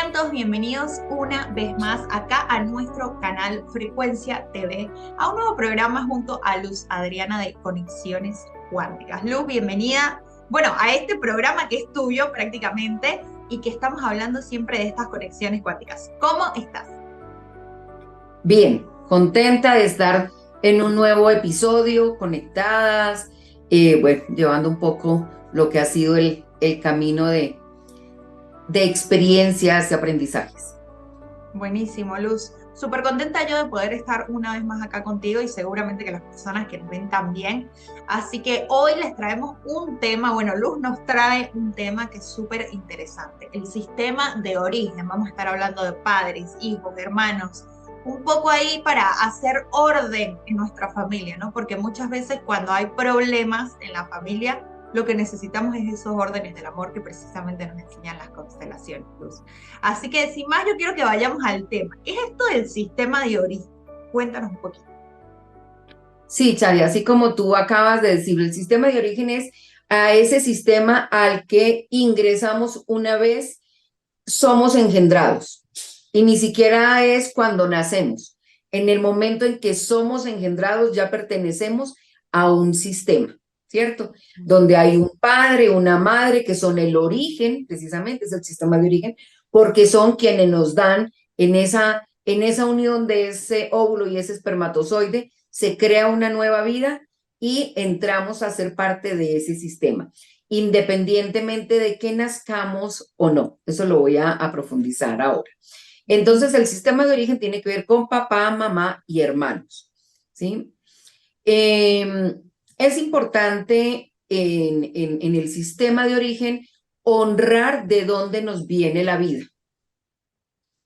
Sean todos bienvenidos una vez más acá a nuestro canal Frecuencia TV, a un nuevo programa junto a Luz Adriana de Conexiones Cuánticas. Luz, bienvenida, bueno, a este programa que es tuyo prácticamente y que estamos hablando siempre de estas conexiones cuánticas. ¿Cómo estás? Bien, contenta de estar en un nuevo episodio, conectadas, bueno, llevando un poco lo que ha sido el camino de experiencias y aprendizajes. Buenísimo, Luz. Súper contenta yo de poder estar una vez más acá contigo y seguramente que las personas que nos ven también. Así que hoy les traemos un tema, bueno, Luz nos trae un tema que es súper interesante, el sistema de origen. Vamos a estar hablando de padres, hijos, hermanos, un poco ahí para hacer orden en nuestra familia, ¿no? Porque muchas veces cuando hay problemas en la familia, lo que necesitamos es esos órdenes del amor que precisamente nos enseñan las constelaciones, Luz. Así que sin más, yo quiero que vayamos al tema. ¿Qué es esto del sistema de origen? Cuéntanos un poquito. Sí, Chari, así como tú acabas de decir, el sistema de origen es a ese sistema al que ingresamos una vez somos engendrados. Y ni siquiera es cuando nacemos. En el momento en que somos engendrados ya pertenecemos a un sistema, ¿cierto? Donde hay un padre, una madre, que son el origen, precisamente es el sistema de origen, porque son quienes nos dan en esa unión de ese óvulo y ese espermatozoide, se crea una nueva vida y entramos a ser parte de ese sistema, independientemente de que nazcamos o no. Eso lo voy a profundizar ahora. Entonces, el sistema de origen tiene que ver con papá, mamá y hermanos, ¿sí? Es importante en el sistema de origen honrar de dónde nos viene la vida.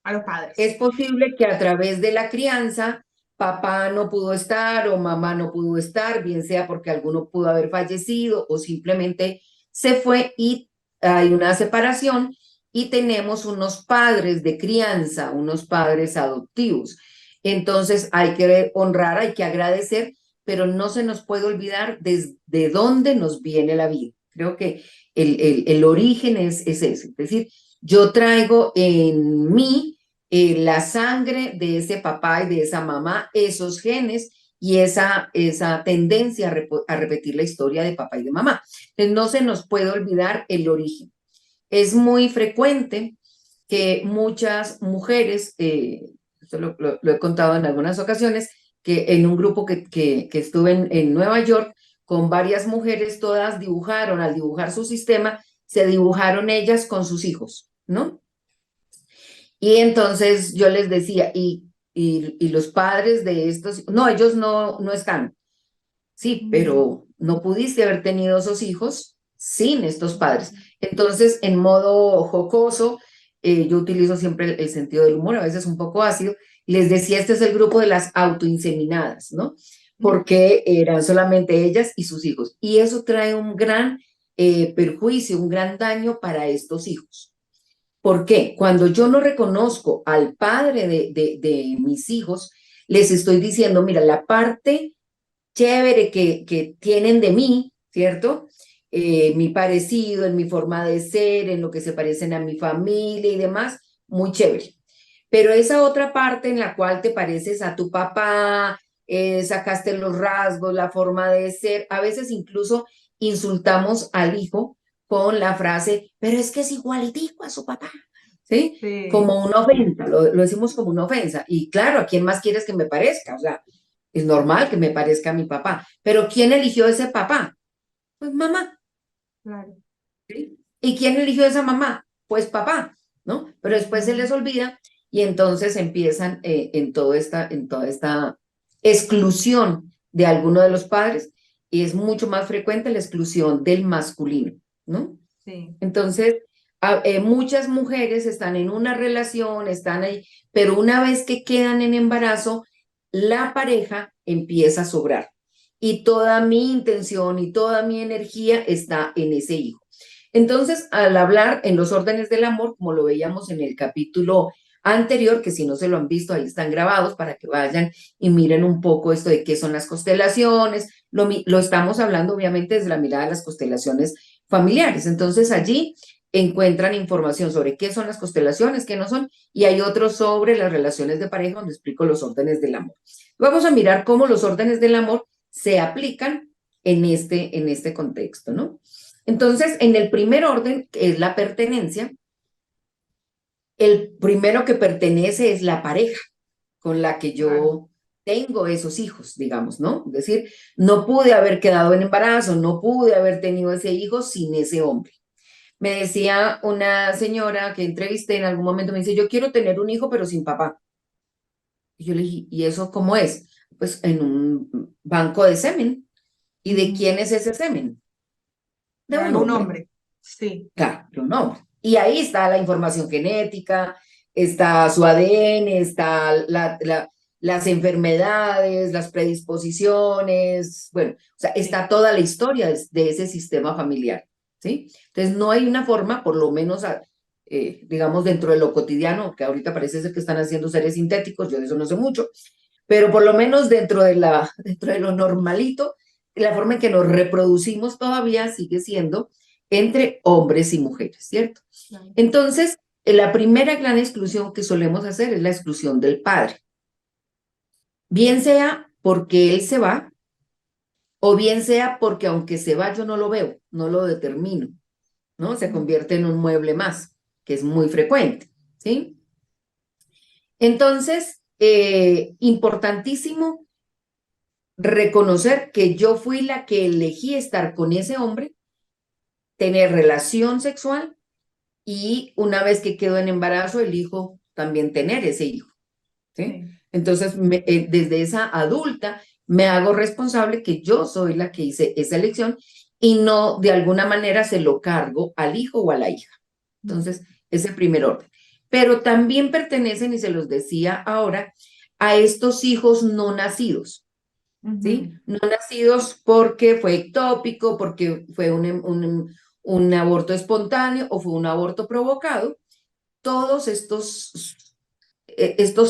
A los padres. Es posible que a través de la crianza papá no pudo estar o mamá no pudo estar, bien sea porque alguno pudo haber fallecido o simplemente se fue y hay una separación y tenemos unos padres de crianza, unos padres adoptivos. Entonces hay que honrar, hay que agradecer, pero no se nos puede olvidar desde dónde nos viene la vida. Creo que el origen es ese, es decir, yo traigo en mí la sangre de ese papá y de esa mamá, esos genes y esa tendencia a repetir la historia de papá y de mamá. Entonces no se nos puede olvidar el origen. Es muy frecuente que muchas mujeres, esto lo he contado en algunas ocasiones, que en un grupo que estuve en Nueva York, con varias mujeres, todas dibujaron, al dibujar su sistema, se dibujaron ellas con sus hijos, ¿no? Y entonces yo les decía, y los padres de estos, no, ellos no están. Sí, pero no pudiste haber tenido esos hijos sin estos padres. Entonces, en modo jocoso, yo utilizo siempre el sentido del humor, a veces un poco ácido, les decía, este es el grupo de las autoinseminadas, ¿no? Porque eran solamente ellas y sus hijos. Y eso trae un gran perjuicio, un gran daño para estos hijos. ¿Por qué? Cuando yo no reconozco al padre de mis hijos, les estoy diciendo, mira, la parte chévere que tienen de mí, ¿cierto? Mi parecido, en mi forma de ser, en lo que se parecen a mi familia y demás, muy chévere. Pero esa otra parte en la cual te pareces a tu papá, sacaste los rasgos, la forma de ser, a veces incluso insultamos al hijo con la frase, pero es que es igualitico a su papá, ¿sí? Sí, Como una ofensa, lo decimos como una ofensa. Y claro, ¿a quién más quieres que me parezca? O sea, es normal que me parezca a mi papá, pero ¿quién eligió ese papá? Pues mamá. claro. ¿Sí? ¿Y quién eligió esa mamá? Pues papá, ¿no? Pero después se les olvida y entonces empiezan en toda esta exclusión de alguno de los padres y es mucho más frecuente la exclusión del masculino, ¿no? Sí. Entonces, muchas mujeres están en una relación, están ahí, pero una vez que quedan en embarazo, la pareja empieza a sobrar. Y toda mi intención y toda mi energía está en ese hijo. Entonces, al hablar en los órdenes del amor, como lo veíamos en el capítulo anterior, que si no se lo han visto, ahí están grabados para que vayan y miren un poco esto de qué son las constelaciones. Lo estamos hablando obviamente desde la mirada de las constelaciones familiares. Entonces allí encuentran información sobre qué son las constelaciones, qué no son, y hay otros sobre las relaciones de pareja donde explico los órdenes del amor. Vamos a mirar cómo los órdenes del amor se aplican en este contexto, ¿no? Entonces, en el primer orden, que es la pertenencia, el primero que pertenece es la pareja con la que Claro. yo tengo esos hijos, digamos, ¿no? Es decir, no pude haber quedado en embarazo, no pude haber tenido ese hijo sin ese hombre. Me decía una señora que entrevisté en algún momento, me dice, yo quiero tener un hijo pero sin papá. Y yo le dije, ¿y eso cómo es? Pues en un banco de semen. ¿Y de quién es ese semen? De De un algún hombre. hombre. Sí. Claro, de un hombre. Y ahí está la información genética, está su ADN, está las enfermedades, las predisposiciones, bueno, o sea, Sí. está toda la historia de ese sistema familiar, ¿sí? Entonces, no hay una forma, por lo menos, digamos, dentro de lo cotidiano, que ahorita parece ser que están haciendo seres sintéticos, yo de eso no sé mucho, pero por lo menos dentro de lo normalito, la forma en que nos reproducimos todavía sigue siendo entre hombres y mujeres, ¿cierto? Claro. Entonces, la primera gran exclusión que solemos hacer es la exclusión del padre, bien sea porque él se va, o bien sea porque aunque se va yo no lo veo, no lo determino, ¿no? Se Mm. convierte en un mueble más, que es muy frecuente, ¿sí? Entonces, importantísimo reconocer que yo fui la que elegí estar con ese hombre, tener relación sexual y una vez que quedo en embarazo, elijo también tener ese hijo, ¿sí? Sí. Entonces, desde esa adulta, me hago responsable que yo soy la que hice esa elección y no de alguna manera se lo cargo al hijo o a la hija. Mm. Entonces, ese primer orden. Pero también pertenecen, y se los decía ahora, a estos hijos no nacidos. ¿Sí? Ujú. No nacidos porque fue ectópico, porque fue un aborto espontáneo o fue un aborto provocado. Todos estos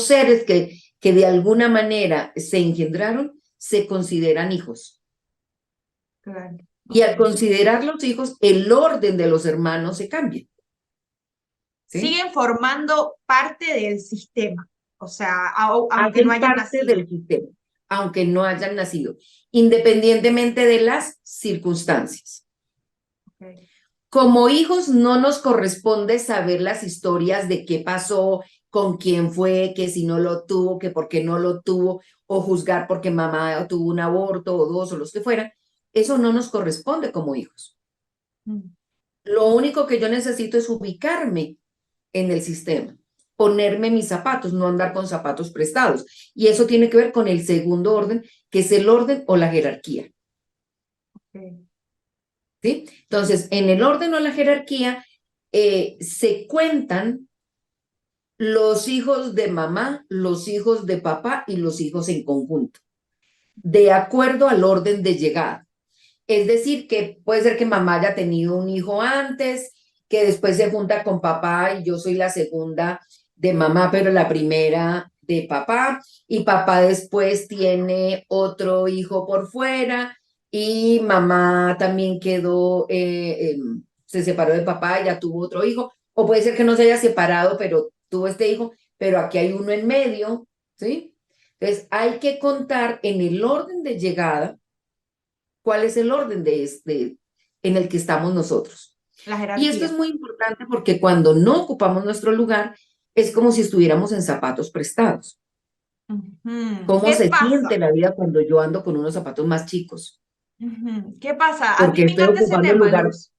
seres que de alguna manera se engendraron se consideran hijos. Claro. Y Ok. al considerar los hijos, el orden de los hermanos se cambia. ¿Sí? Siguen formando parte del sistema, o sea, aunque no Hacen hayan parte nacido. del sistema, aunque no hayan nacido, independientemente de las circunstancias. Okay. Como hijos no nos corresponde saber las historias de qué pasó, con quién fue, que si no lo tuvo, que por qué no lo tuvo, o juzgar porque mamá tuvo un aborto o dos o los que fueran. Eso no nos corresponde como hijos. Mm. Lo único que yo necesito es ubicarme en el sistema, ponerme mis zapatos, no andar con zapatos prestados. Y eso tiene que ver con el segundo orden, que es el orden o la jerarquía. Okay. ¿Sí? Entonces, en el orden o la jerarquía se cuentan los hijos de mamá, los hijos de papá y los hijos en conjunto, de acuerdo al orden de llegada. Es decir, que puede ser que mamá haya tenido un hijo antes, que después se junta con papá y yo soy la segunda de mamá, pero la primera de papá, y papá después tiene otro hijo por fuera, y mamá también quedó, se separó de papá y ya tuvo otro hijo, o puede ser que no se haya separado, pero tuvo este hijo, pero aquí hay uno en medio, ¿sí? Entonces hay que contar en el orden de llegada cuál es el orden en el que estamos nosotros. La Y esto es jerarquía. muy importante porque cuando no ocupamos nuestro lugar, es como si estuviéramos en zapatos prestados. Ujú. ¿Cómo ¿Qué se siente pasa? la vida cuando yo ando con unos zapatos más chicos? Ujú. ¿Qué pasa? A mí Porque me estoy encanta ese ocupando el tema, lugar. Luz.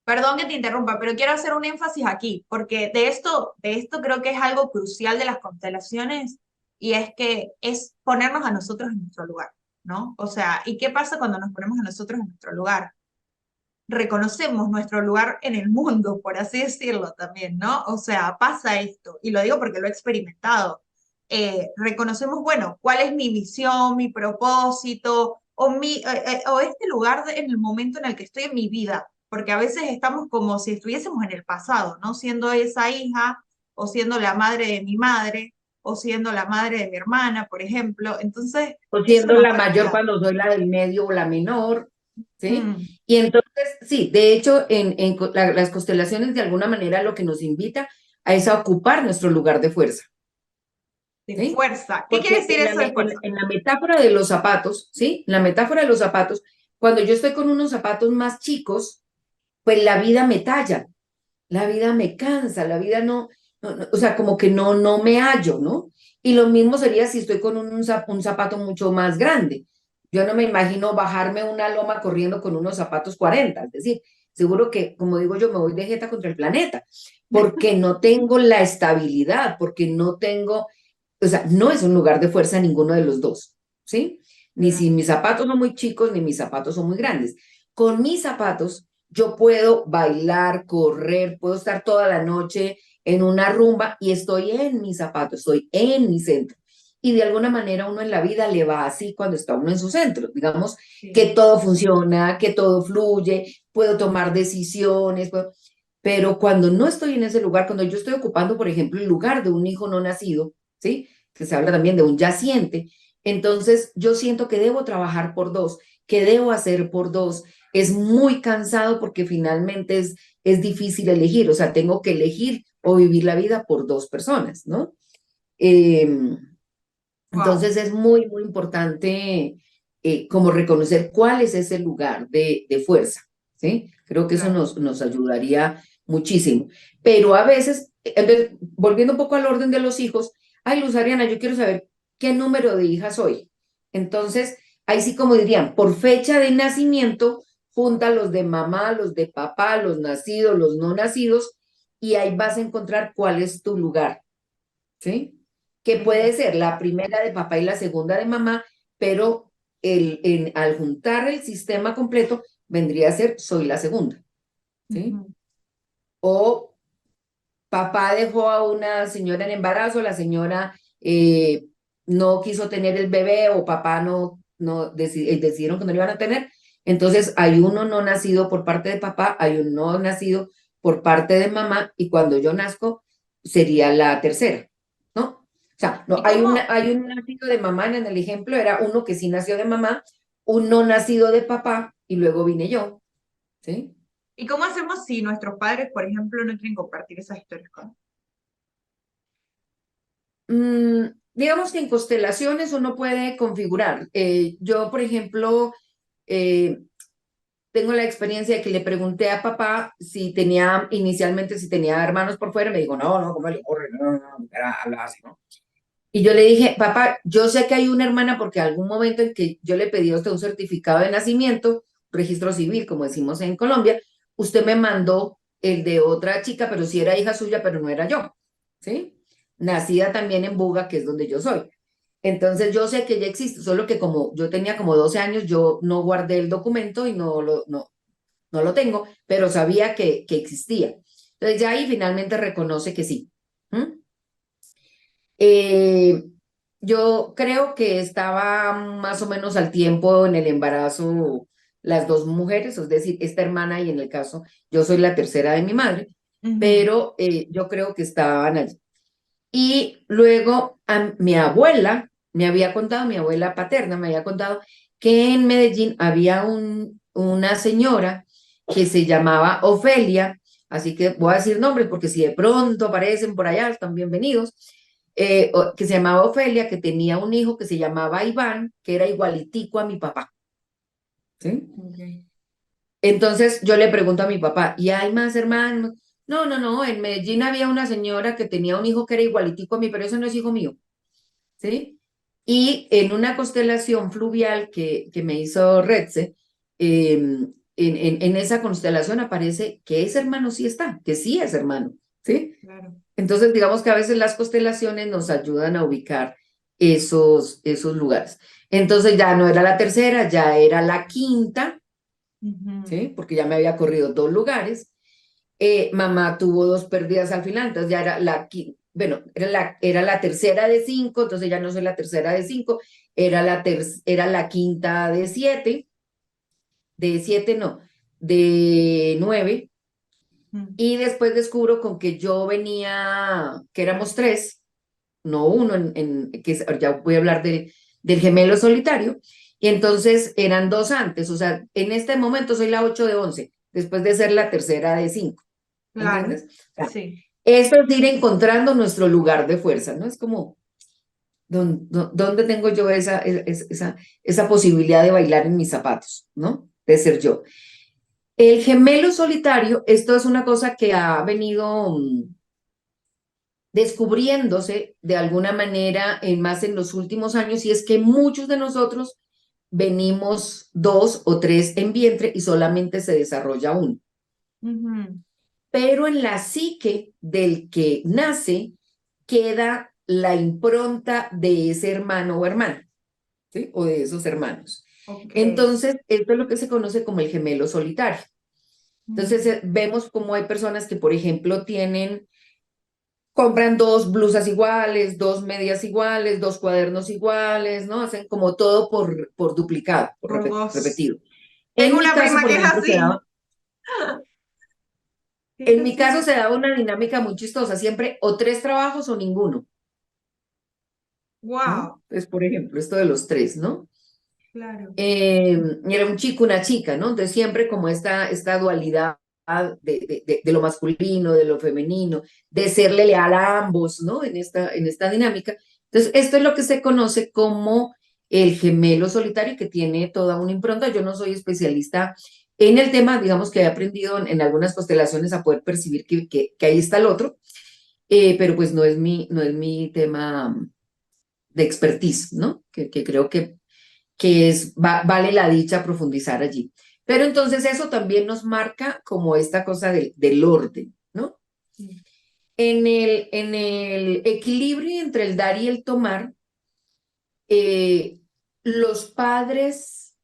Perdón que te interrumpa, pero quiero hacer un énfasis aquí, porque de esto creo que es algo crucial de las constelaciones y es que es ponernos a nosotros en nuestro lugar, ¿no? O sea, ¿y qué pasa cuando nos ponemos a nosotros en nuestro lugar? Reconocemos nuestro lugar en el mundo, por así decirlo también, ¿no? O sea, pasa esto, y lo digo porque lo he experimentado. Reconocemos, bueno, cuál es mi misión, mi propósito, o este lugar en el momento en el que estoy en mi vida, porque a veces estamos como si estuviésemos en el pasado, ¿no? Siendo esa hija, o siendo la madre de mi madre, o siendo la madre de mi hermana, por ejemplo. Entonces, O eso siendo nos la mayor cambia. cuando soy la del medio o la menor. ¿sí? Mm, Y entonces, sí, de hecho, las constelaciones de alguna manera lo que nos invita a es a ocupar nuestro lugar de fuerza, de ¿sí? fuerza. ¿Qué quiere Porque decir eso de fuerza? en la metáfora de los zapatos, ¿sí? En la metáfora de los zapatos, cuando yo estoy con unos zapatos más chicos, pues la vida me talla, la vida me cansa, la vida o sea, como que no me hallo, ¿no? Y lo mismo sería si estoy con un zapato mucho más grande. Yo no me imagino bajarme una loma corriendo con unos zapatos 40, es decir, seguro que, como digo yo, me voy de jeta contra el planeta, porque no tengo la estabilidad, porque no tengo, o sea, no es un lugar de fuerza ninguno de los dos, ¿sí? Ni si mis zapatos son muy chicos, ni mis zapatos son muy grandes. Con mis zapatos yo puedo bailar, correr, puedo estar toda la noche en una rumba y estoy en mis zapatos, estoy en mi centro. Y de alguna manera uno en la vida le va así cuando está uno en su centro. Digamos que Sí. todo funciona, que todo fluye, puedo tomar decisiones, pero cuando no estoy en ese lugar, cuando yo estoy ocupando, por ejemplo, el lugar de un hijo no nacido, ¿sí? Que se habla también de un yaciente, entonces yo siento que debo trabajar por dos, que debo hacer por dos. Es muy cansado porque finalmente es difícil elegir, o sea, tengo que elegir o vivir la vida por dos personas, ¿no? Eh, Wow, entonces es muy importante como reconocer cuál es ese lugar de fuerza, ¿sí? Creo que eso claro. nos ayudaría muchísimo. Pero a veces, entonces, volviendo un poco al orden de los hijos, ay, Luz Ariana, yo quiero saber qué número de hija soy. Entonces, ahí sí como dirían, por fecha de nacimiento, junta los de mamá, los de papá, los nacidos, los no nacidos, y ahí vas a encontrar cuál es tu lugar, ¿sí? Que puede Mm, ser la primera de papá y la segunda de mamá, pero al juntar el sistema completo vendría a ser soy la segunda, ¿sí? ujú. O papá dejó a una señora en embarazo, la señora no quiso tener el bebé o papá decidieron que no lo iban a tener, entonces hay uno no nacido por parte de papá, hay uno no nacido por parte de mamá y cuando yo nazco sería la tercera, ¿no? O sea, no, ¿Y cómo, hay un nacido de mamá en el ejemplo, era uno que sí nació de mamá, un no nacido de papá y luego vine yo, ¿sí? y cómo hacemos si nuestros padres, por ejemplo, no quieren compartir esas historias con Digamos que en constelaciones uno puede configurar. Yo, por ejemplo, eh, tengo la experiencia de que le pregunté a papá si tenía, inicialmente, si tenía hermanos por fuera. Me dijo, no, ¿cómo le ocurre? No, habla así, ¿no? Y yo le dije, papá, yo sé que hay una hermana porque algún momento en que yo le pedí a usted un certificado de nacimiento, registro civil, como decimos en Colombia, usted me mandó el de otra chica, pero sí era hija suya, pero no era yo, ¿sí? Nacida también en Buga, que es donde yo soy. Entonces yo sé que ya existe, solo que como yo tenía como 12 años, yo no guardé el documento y no lo tengo, pero sabía que existía. Entonces ya ahí finalmente reconoce que sí. ¿Mm? Eh, yo creo que estaba más o menos al tiempo en el embarazo las dos mujeres, es decir, esta hermana y en el caso, yo soy la tercera de mi madre, Ujú. pero yo creo que estaban allí. Y luego mi abuela me había contado, mi abuela paterna me había contado que en Medellín había una señora que se llamaba Ofelia, así que voy a decir nombres porque si de pronto aparecen por allá, están bienvenidos, que se llamaba Ofelia, que tenía un hijo que se llamaba Iván, que era igualitico a mi papá, ¿sí? Ok. Entonces yo le pregunto a mi papá, ¿y hay más hermanos? No, en Medellín había una señora que tenía un hijo que era igualitico a mí, pero eso no es hijo mío, ¿sí? Y en una constelación fluvial que me hizo Retze, en esa constelación aparece que ese hermano sí está, que sí es hermano, ¿sí? Claro. Entonces, digamos que a veces las constelaciones nos ayudan a ubicar esos lugares. Entonces ya no era la tercera, ya era la quinta, Ujú. ¿sí? Porque ya me había corrido dos lugares. Mamá tuvo dos pérdidas al final, entonces ya era bueno, era la tercera de cinco, entonces ya no soy la tercera de cinco, era la quinta de siete no, de nueve, Mm. y después descubro con que yo venía, que éramos tres, no uno, ya voy a hablar del gemelo solitario, y entonces eran dos antes, o sea, en este momento soy la 8 de 11, después de ser la tercera de 5, claro, ¿entiendes? O sea, sí. eso es ir encontrando nuestro lugar de fuerza, ¿no? Es como, ¿dónde tengo yo esa posibilidad de bailar en mis zapatos, ¿no? De ser yo. El gemelo solitario, esto es una cosa que ha venido descubriéndose de alguna manera más en los últimos años, y es que muchos de nosotros venimos dos o tres en vientre y solamente se desarrolla uno. Ujú. Pero en la psique del que nace queda la impronta de ese hermano o hermana, ¿sí? O de esos hermanos. Ok. Entonces, esto es lo que se conoce como el gemelo solitario. Entonces, Mm. vemos como hay personas que, por ejemplo, compran dos blusas iguales, dos medias iguales, dos cuadernos iguales, ¿no? Hacen como todo por duplicado, por Por dos. repetido. Tengo En mi una caso, prima por que es ejemplo, así. Que es en mi caso así. se daba una dinámica muy chistosa, siempre o tres trabajos o ninguno, ¿no? Wow. Entonces, por ejemplo, esto de los tres, ¿no? Claro. Era un chico, una chica, ¿no? Entonces siempre como esta dualidad de lo masculino, de lo femenino, de serle leal a ambos, ¿no? En esta dinámica. Entonces, esto es lo que se conoce como el gemelo solitario, que tiene toda una impronta. Yo no soy especialista en el tema, digamos que he aprendido en algunas constelaciones a poder percibir que ahí está el otro, pero pues no es mi tema de expertise, ¿no? Que creo que vale la dicha profundizar allí. Pero entonces eso también nos marca como esta cosa del orden, ¿no? Sí. En el equilibrio entre el dar y el tomar, eh, los padres,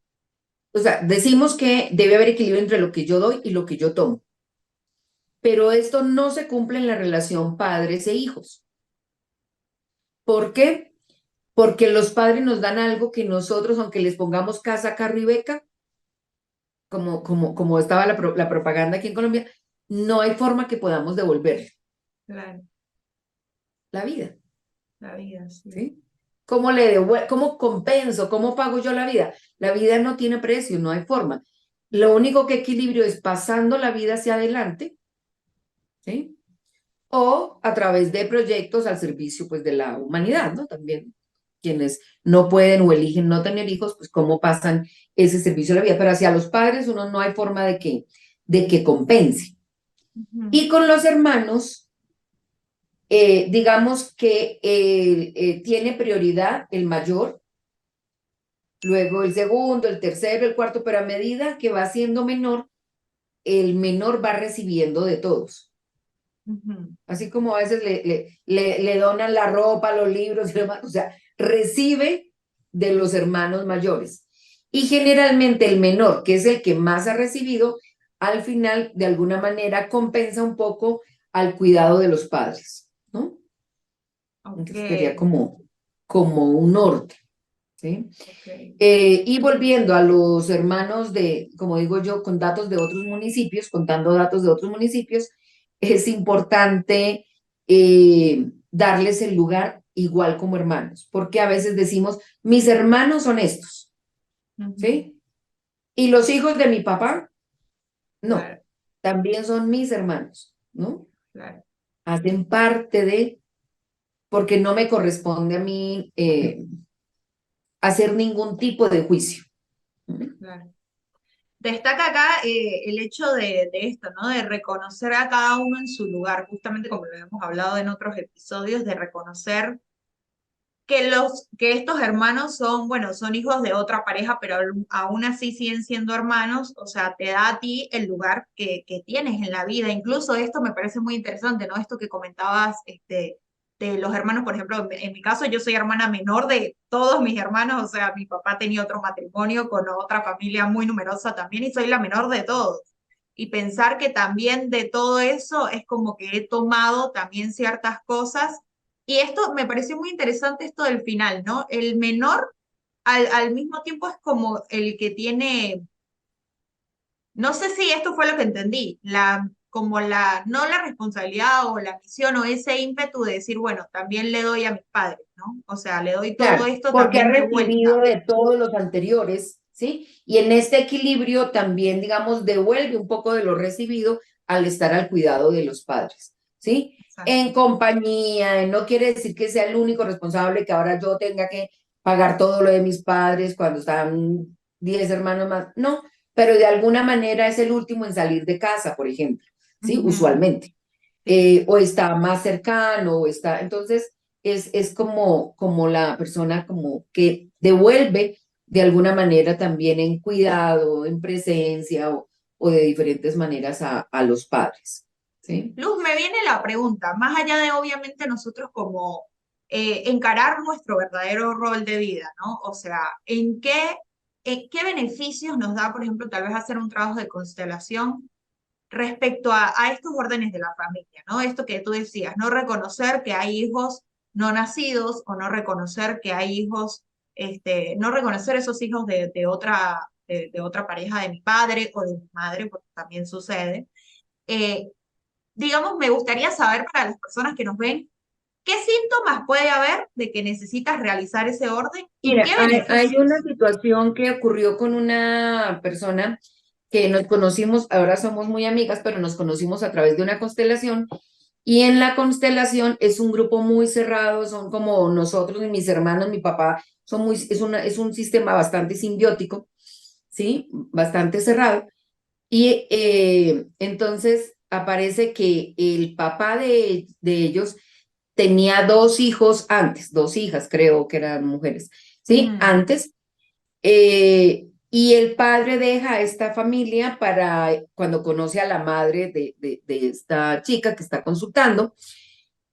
o sea, decimos que debe haber equilibrio entre lo que yo doy y lo que yo tomo, pero esto no se cumple en la relación padres e hijos. ¿Por qué? Porque los padres nos dan algo que nosotros, aunque les pongamos casa, carro y beca, como estaba la propaganda aquí en Colombia, no hay forma que podamos devolver Claro. la vida, La vida, sí. ¿sí? ¿Cómo compenso? ¿Cómo pago yo la vida? La vida no tiene precio, no hay forma. Lo único que equilibrio es pasando la vida hacia adelante, ¿sí? O a través de proyectos al servicio, pues, de la humanidad, ¿no? También quienes no pueden o eligen no tener hijos, pues cómo pasan ese servicio de la vida. Pero hacia los padres uno no hay forma de que compense. Ujú. Y con los hermanos, digamos que tiene prioridad el mayor, luego el segundo, el tercero, el cuarto, pero a medida que va siendo menor, el menor va recibiendo de todos. Ujú. Así como a veces le donan la ropa, los libros y demás, o sea, recibe de los hermanos mayores. Y generalmente el menor, que es el que más ha recibido, al final de alguna manera compensa un poco al cuidado de los padres, ¿no? Ok. Entonces sería como un norte, ¿sí? Ok. Y volviendo a los hermanos como digo yo, con datos de otros municipios, contando datos de otros municipios, es importante darles el lugar igual como hermanos, porque a veces decimos, mis hermanos son estos, Ujú. ¿sí? Y los hijos de mi papá, no, Claro, también son mis hermanos, ¿no? claro, Hacen parte porque no me corresponde a mí hacer ningún tipo de juicio. claro. Destaca acá el hecho de esto, ¿no? De reconocer a cada uno en su lugar, justamente como lo hemos hablado en otros episodios, de reconocer que estos hermanos son, bueno, son hijos de otra pareja, pero aún así siguen siendo hermanos, o sea, te da a ti el lugar que tienes en la vida. Incluso esto me parece muy interesante, ¿no? Esto que comentabas, de los hermanos, por ejemplo, en mi caso yo soy hermana menor de todos mis hermanos, o sea, mi papá tenía otro matrimonio con otra familia muy numerosa también y soy la menor de todos. Y pensar que también de todo eso es como que he tomado también ciertas cosas y esto me pareció muy interesante, esto del final, ¿no? El menor al mismo tiempo es como el que tiene, no sé si esto fue lo que entendí, como la, no la responsabilidad o la misión o ese ímpetu de decir, bueno, también le doy a mis padres, ¿no? O sea, le doy todo Claro, esto porque ha también de recibido vuelta. de todos los anteriores, ¿sí? Y en este equilibrio también, digamos, devuelve un poco de lo recibido al estar al cuidado de los padres, ¿sí? Exacto. En compañía, no quiere decir que sea el único responsable, que ahora yo tenga que pagar todo lo de mis padres cuando están 10 hermanos más, no, pero de alguna manera es el último en salir de casa, por ejemplo, ¿sí? Ujú, Usualmente. sí. O está más cercano, o está, entonces es como la persona como que devuelve de alguna manera también en cuidado, en presencia o de diferentes maneras a los padres, ¿sí? Luz, me viene la pregunta, más allá de obviamente nosotros como encarar nuestro verdadero rol de vida, ¿no? O sea, en qué beneficios nos da, por ejemplo, tal vez hacer un trabajo de constelación respecto a estos órdenes de la familia, ¿no? Esto que tú decías, no reconocer que hay hijos no nacidos o no reconocer que hay hijos, no reconocer esos hijos de otra pareja de mi padre o de mi madre, porque también sucede. Eh, digamos, me gustaría saber para las personas que nos ven, ¿qué síntomas puede haber de que necesitas realizar ese orden y Mira, qué hay una beneficios? situación que ocurrió con una persona que nos conocimos, ahora somos muy amigas, pero nos conocimos a través de una constelación. Y en la constelación es un grupo muy cerrado, son como nosotros y mis hermanos, mi papá, es un sistema bastante simbiótico, ¿sí? Bastante cerrado. Y entonces aparece que el papá de ellos tenía dos hijos antes, dos hijas, creo que eran mujeres, ¿sí? Ujú. Antes. Y el padre deja a esta familia para cuando conoce a la madre de esta chica que está consultando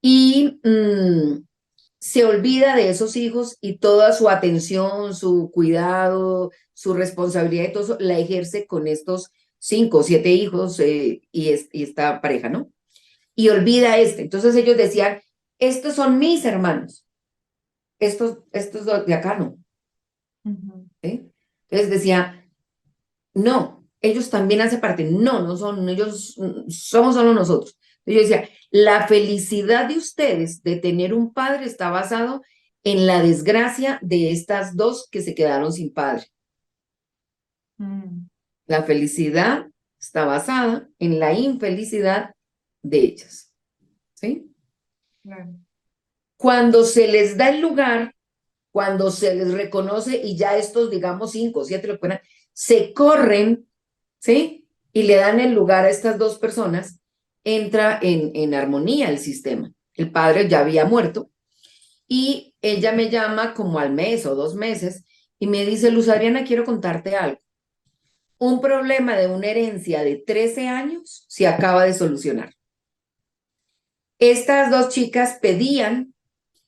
y se olvida de esos hijos y toda su atención, su cuidado, su responsabilidad y todo eso la ejerce con estos 5 o 7 hijos y esta pareja, ¿no? Y olvida a este. Entonces ellos decían, estos son mis hermanos, estos dos de acá no. Ujú. ¿Sí? Entonces decía, no, ellos también hacen parte, no, no son, ellos somos solo nosotros. Yo decía, la felicidad de ustedes de tener un padre está basado en la desgracia de estas dos que se quedaron sin padre. Mm, La felicidad está basada en la infelicidad de ellas. ¿Sí? claro. Cuando se les da el lugar, cuando se les reconoce y ya estos, digamos, 5 o 7 lo puedan, se corren, ¿sí? Y le dan el lugar a estas dos personas, entra en armonía el sistema. El padre ya había muerto y ella me llama como al mes o 2 meses y me dice, Luz Adriana, quiero contarte algo. Un problema de una herencia de 13 años se acaba de solucionar. Estas dos chicas pedían,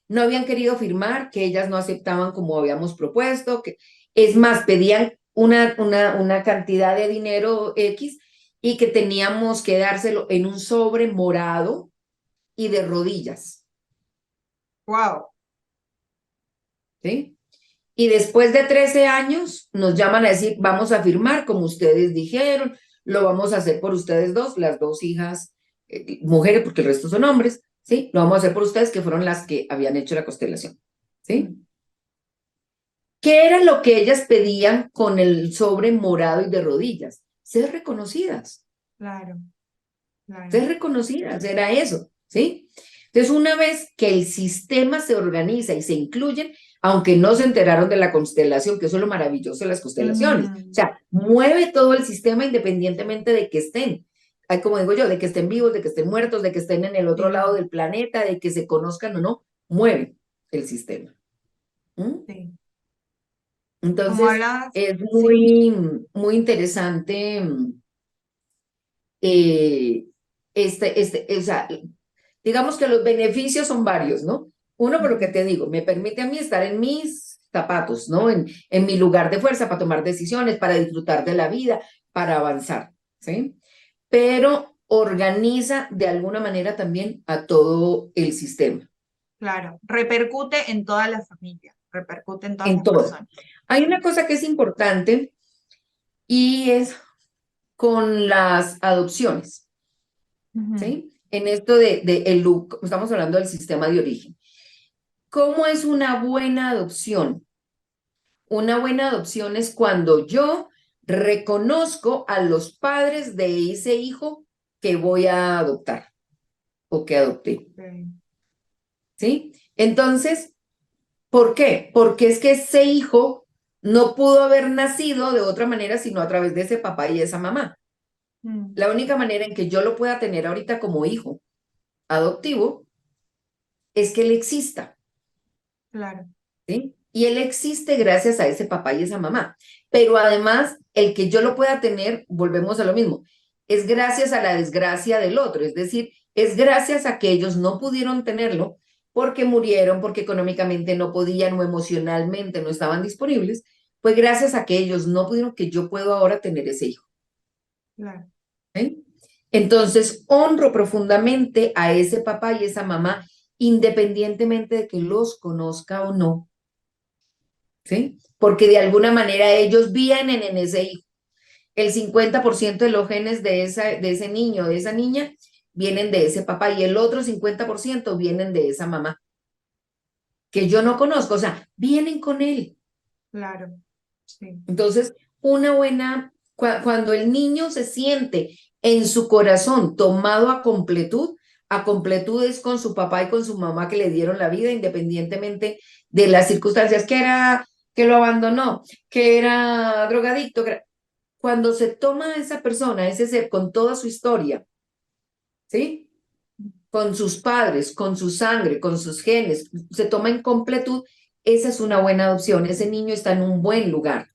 no habían querido firmar, que ellas no aceptaban como habíamos propuesto, que es más, pedían una cantidad de dinero X y que teníamos que dárselo en un sobre morado y de rodillas, Wow. ¿sí? Y después de 13 años nos llaman a decir, vamos a firmar como ustedes dijeron, lo vamos a hacer por ustedes dos, las dos hijas, mujeres, porque el resto son hombres, ¿sí? Lo vamos a hacer por ustedes, que fueron las que habían hecho la constelación, ¿sí? Mm, ¿Qué era lo que ellas pedían con el sobre morado y de rodillas? Ser reconocidas, claro, claro. ser reconocidas, era eso, ¿sí? Entonces, una vez que el sistema se organiza y se incluyen, aunque no se enteraron de la constelación, que eso es lo maravilloso de las constelaciones, o Mm, sea, mueve todo el sistema independientemente de que estén, hay como digo yo, de que estén vivos, de que estén muertos, de que estén en el otro lado sí, del planeta, de que se conozcan o no, mueve el sistema. ¿Mm? sí. Como Entonces, hablabas, es sí. muy interesante eh, o sea, digamos que los beneficios son varios, ¿no? Uno, por lo que Ujú, te digo, me permite a mí estar en mis zapatos, ¿no? En mi lugar de fuerza para tomar decisiones, para disfrutar de la vida, para avanzar, ¿sí? Pero organiza de alguna manera también a todo el sistema, claro, repercute en toda la familia, repercute en todas en las todo. personas. Hay una cosa que es importante y es con las adopciones. Ujú. ¿sí? En esto estamos hablando del sistema de origen. ¿Cómo es una buena adopción? Una buena adopción es cuando yo reconozco a los padres de ese hijo que voy a adoptar o que adopté, Ok. ¿sí? Entonces, ¿por qué? Porque es que ese hijo no pudo haber nacido de otra manera sino a través de ese papá y esa mamá. Mm, La única manera en que yo lo pueda tener ahorita como hijo adoptivo es que él exista, claro, ¿sí? Y él existe gracias a ese papá y esa mamá. Pero además, el que yo lo pueda tener, volvemos a lo mismo, es gracias a la desgracia del otro, es decir, es gracias a que ellos no pudieron tenerlo porque murieron, porque económicamente no podían o emocionalmente no estaban disponibles, fue gracias a que ellos no pudieron que yo puedo ahora tener ese hijo. claro. ¿Sí? Entonces, honro profundamente a ese papá y esa mamá, independientemente de que los conozca o no, ¿sí? Porque de alguna manera ellos vienen en ese hijo. El 50% de los genes de ese niño, de esa niña, vienen de ese papá y el otro 50% vienen de esa mamá, que yo no conozco, o sea, vienen con él. Claro, sí. Entonces, cuando el niño se siente en su corazón tomado a completud es con su papá y con su mamá que le dieron la vida, independientemente de las circunstancias, que era que lo abandonó, que era drogadicto. Cuando se toma a esa persona, ese ser, con toda su historia, ¿sí? Con sus padres, con su sangre, con sus genes, se toma en completud, esa es una buena adopción. Ese niño está en un buen lugar.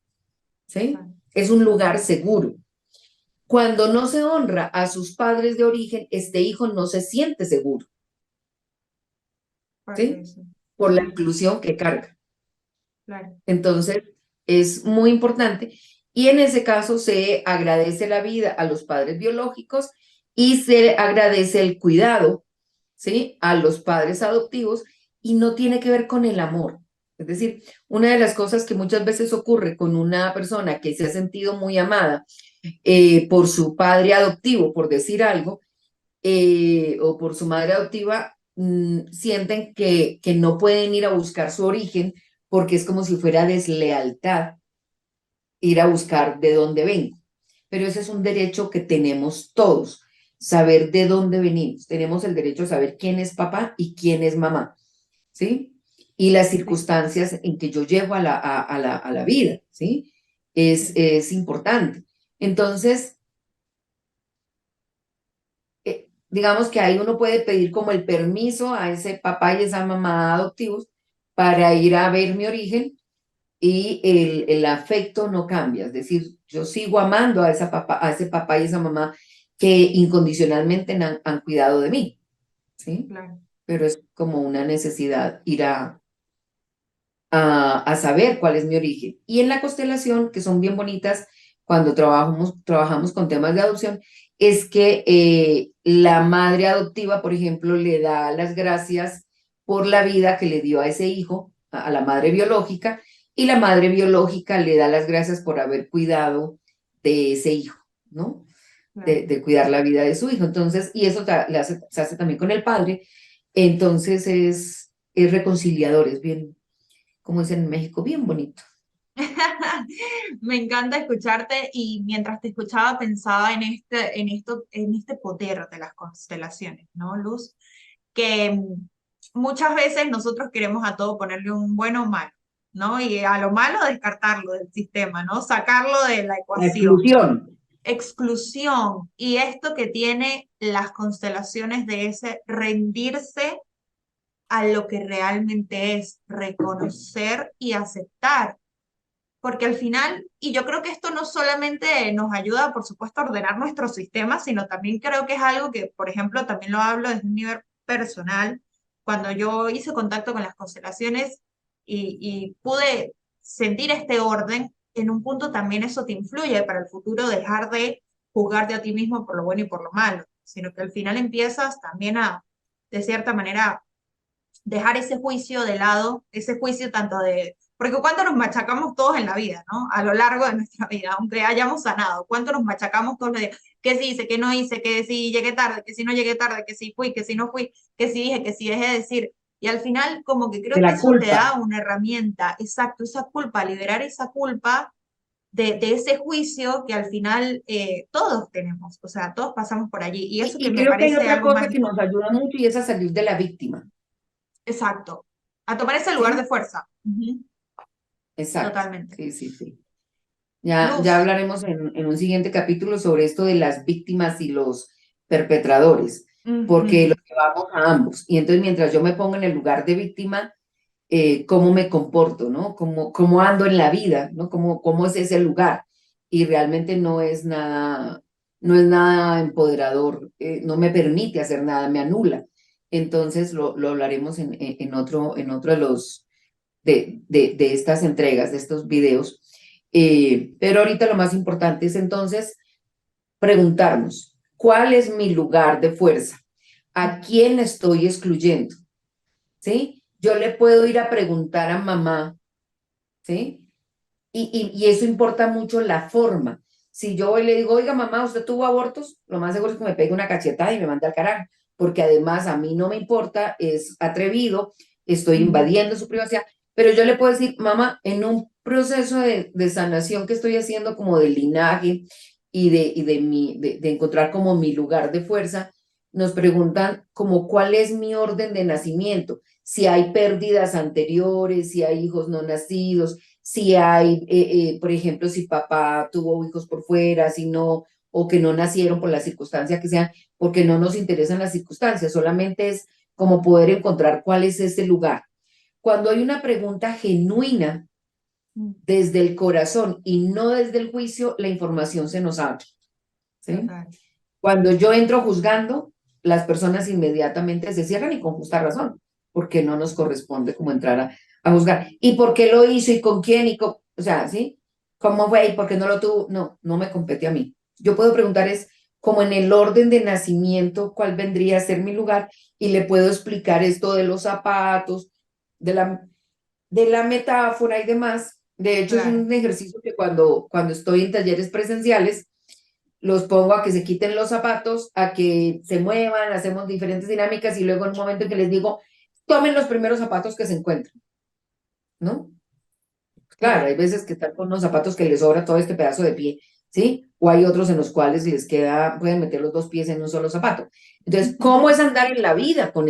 ¿Sí? Claro, Es un lugar seguro. Cuando no se honra a sus padres de origen, este hijo no se siente seguro, ¿sí? fuertísimo. Por la Sí, inclusión que carga. claro. Entonces, es muy importante. Y en ese caso se agradece la vida a los padres biológicos y se agradece el cuidado, ¿sí? A los padres adoptivos y no tiene que ver con el amor. Es decir, una de las cosas que muchas veces ocurre con una persona que se ha sentido muy amada por su padre adoptivo, por decir algo, o por su madre adoptiva, sienten que no pueden ir a buscar su origen porque es como si fuera deslealtad ir a buscar de dónde vengo. Pero ese es un derecho que tenemos todos, saber de dónde venimos. Tenemos el derecho a saber quién es papá y quién es mamá, ¿sí? Y las Sí, circunstancias en que yo llego a la vida, ¿sí? sí. Es importante. Entonces, digamos que ahí uno puede pedir como el permiso a ese papá y esa mamá adoptivos para ir a ver mi origen y el afecto no cambia, es decir, yo sigo amando a ese papá y esa mamá que incondicionalmente han cuidado de mí, ¿sí? Claro. Pero es como una necesidad ir a saber cuál es mi origen. Y en la constelación, que son bien bonitas cuando trabajamos con temas de adopción, es que la madre adoptiva, por ejemplo, le da las gracias por la vida que le dio a ese hijo, a la madre biológica, y la madre biológica le da las gracias por haber cuidado de ese hijo, ¿no? Claro. De cuidar la vida de su hijo. Entonces, y eso se hace también con el padre, entonces es reconciliador, es bien, como dicen en México, bien bonito. Me encanta escucharte y mientras te escuchaba pensaba en este poder de las constelaciones, ¿no, Luz? Que muchas veces nosotros queremos a todo ponerle un bueno o malo, ¿no? Y a lo malo descartarlo del sistema, ¿no? Sacarlo de la La ecuación. exclusión. Exclusión y esto que tiene las constelaciones de ese rendirse a lo que realmente es, reconocer y aceptar. Porque al final, y yo creo que esto no solamente nos ayuda, por supuesto, a ordenar nuestro sistema, sino también creo que es algo que, por ejemplo, también lo hablo desde un nivel personal. Cuando yo hice contacto con las constelaciones y pude sentir este orden, en un punto también eso te influye para el futuro dejar de juzgarte a ti mismo por lo bueno y por lo malo, sino que al final empiezas también a, de cierta manera, dejar ese juicio de lado, ese juicio tanto de Porque cuánto nos machacamos todos en la vida, ¿no? A lo largo de nuestra vida, aunque hayamos sanado, cuánto nos machacamos todos los días. Que sí hice, que no hice, que si llegué tarde, que si no llegué tarde, que si fui, que si no fui, que si dije, que si dejé de decir. Y al final, como que De creo que la eso te culpa. da una herramienta, exacto, esa culpa, liberar esa culpa de ese juicio que al final todos tenemos, o sea, todos pasamos por allí. Y eso que Y me creo que hay parece otra algo cosa que mágico. nos ayuda mucho y es a salir de la víctima. Exacto. A tomar ese lugar de ¿Sí? fuerza. Ujú. Exacto. Totalmente. Sí, sí, sí. Ya Luz. hablaremos en un siguiente capítulo sobre esto de las víctimas y los perpetradores, porque Ujú. lo llevamos a ambos. Y entonces mientras yo me pongo en el lugar de víctima, cómo me comporto, ¿no? Cómo ando en la vida, ¿no? Cómo es ese lugar. Y realmente no es nada empoderador, no me permite hacer nada, me anula. Entonces lo hablaremos en otro de de estas entregas, de estos videos. Pero ahorita lo más importante es entonces preguntarnos, ¿cuál es mi lugar de fuerza? ¿A quién estoy excluyendo? ¿Sí? Yo le puedo ir a preguntar a mamá, ¿sí? Y eso importa mucho la forma. Si yo hoy le digo, oiga, mamá, ¿usted tuvo abortos? Lo más seguro es que me pegue una cachetada y me mande al carajo, porque además a mí no me importa, es atrevido, estoy Ujú. invadiendo su privacidad, pero yo le puedo decir, mamá, en un proceso de sanación que estoy haciendo como de linaje de encontrar como mi lugar de fuerza, nos preguntan como cuál es mi orden de nacimiento, si hay pérdidas anteriores, si hay hijos no nacidos, si hay, por ejemplo, si papá tuvo hijos por fuera, si no, o que no nacieron por la circunstancia que sean, porque no nos interesan las circunstancias, solamente es como poder encontrar cuál es ese lugar. Cuando hay una pregunta genuina desde el corazón y no desde el juicio, la información se nos abre, ¿sí? Total. Cuando yo entro juzgando, las personas inmediatamente se cierran y con justa razón, porque no nos corresponde como entrar a juzgar. ¿Y por qué lo hizo y con quién? O sea, ¿sí? ¿Cómo fue y por qué no lo tuvo? No, no me compete a mí. Yo puedo preguntar es como en el orden de nacimiento, cuál vendría a ser mi lugar y le puedo explicar esto de los zapatos, de de la metáfora y demás. De hecho, es Claro. un ejercicio que cuando estoy en talleres presenciales, los pongo a que se quiten los zapatos, a que se muevan, hacemos diferentes dinámicas y luego en un momento en que les digo, tomen los primeros zapatos que se encuentren, ¿no? Claro, hay Claro. veces que están con unos zapatos que les sobra todo este pedazo de pie, ¿sí? O hay otros en los cuales les queda, pueden meter los dos pies en un solo zapato. Entonces, ¿cómo es andar en la vida con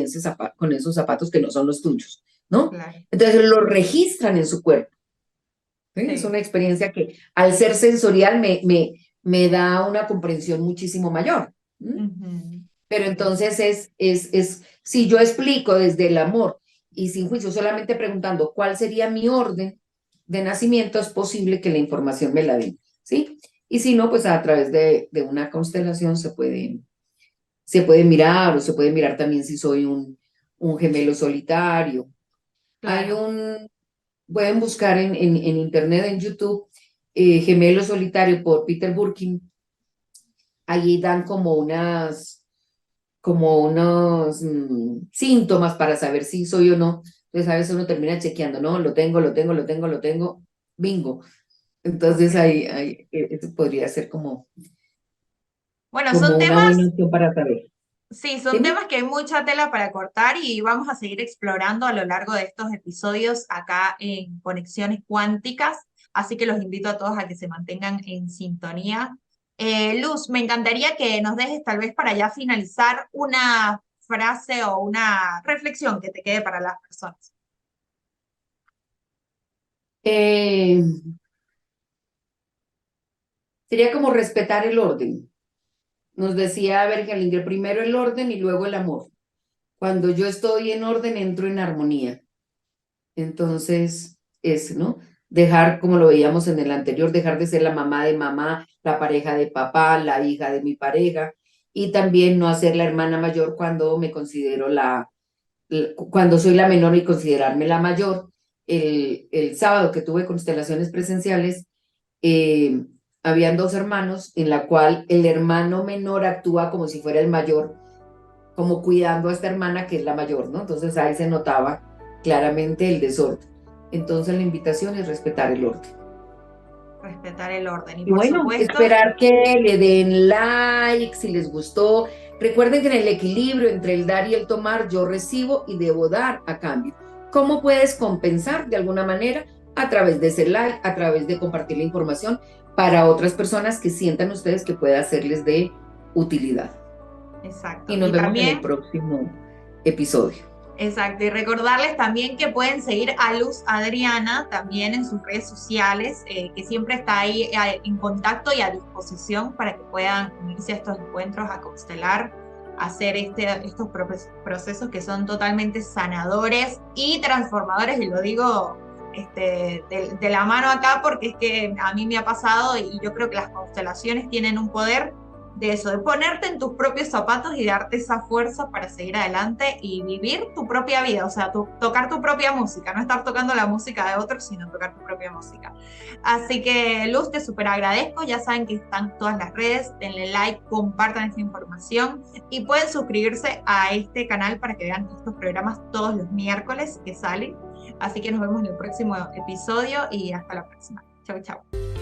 con esos zapatos que no son los tuyos, ¿no? Claro. Entonces, lo registran en su cuerpo. ¿Sí? Es Sí. una experiencia que al ser sensorial me da una comprensión muchísimo mayor. ¿Mm? Ujú. Pero Sí. entonces si yo explico desde el amor y sin juicio, solamente preguntando cuál sería mi orden de nacimiento, es posible que la información me la den, ¿sí? Y si no, pues a través de una constelación se puede mirar o se puede mirar también si soy un gemelo solitario. Hay Claro. pueden buscar en internet, en YouTube, Gemelo Solitario por Peter Burkin. Allí dan como unos síntomas para saber si soy o no. Entonces a veces uno termina chequeando, ¿no? Lo tengo, bingo. Ok. Entonces eso podría ser Bueno, como son una buena temas, opción para saber. sí, son Dime. temas que hay mucha tela para cortar y vamos a seguir explorando a lo largo de estos episodios acá en Conexiones Cuánticas, así que los invito a todos a que se mantengan en sintonía. Luz, me encantaría que nos dejes tal vez para ya finalizar una frase o una reflexión que te quede para las personas. Eh, Sería como respetar el orden. Nos decía Bergelinger, primero el orden y luego el amor. Cuando yo estoy en orden, entro en armonía. Entonces, ¿no? Dejar, como lo veíamos en el anterior, dejar de ser la mamá de mamá, la pareja de papá, la hija de mi pareja, y también no hacer la hermana mayor cuando me considero cuando soy la menor y considerarme la mayor. El sábado que tuve constelaciones presenciales, eh, habían dos hermanos en la cual el hermano menor actúa como si fuera el mayor, como cuidando a esta hermana que es la mayor, ¿no? Entonces ahí se notaba claramente el desorden. Entonces la invitación es respetar el orden. Respetar el orden. Y Y por bueno, supuesto, esperar que le den like si les gustó. Recuerden que en el equilibrio entre el dar y el tomar, yo recibo y debo dar a cambio. ¿Cómo puedes compensar de alguna manera? A través de ese like, a través de compartir la información para otras personas que sientan ustedes que pueda serles de utilidad. exacto. Y nos Y vemos en el también próximo episodio. exacto, y recordarles también que pueden seguir a Luz Adriana también en sus redes sociales, que siempre está ahí en contacto y a disposición para que puedan unirse a estos encuentros, a constelar, a hacer estos procesos que son totalmente sanadores y transformadores, y lo digo de la mano acá porque es que a mí me ha pasado y yo creo que las constelaciones tienen un poder de eso, de ponerte en tus propios zapatos y darte esa fuerza para seguir adelante y vivir tu propia vida, o sea, tocar tu propia música, no estar tocando la música de otros, sino tocar tu propia música. Así que, Luz, te súper agradezco, ya saben que están todas las redes, denle like, compartan esta información y pueden suscribirse a este canal para que vean estos programas todos los miércoles que salen. Así que nos vemos en el próximo episodio y hasta la próxima. Chau, chau.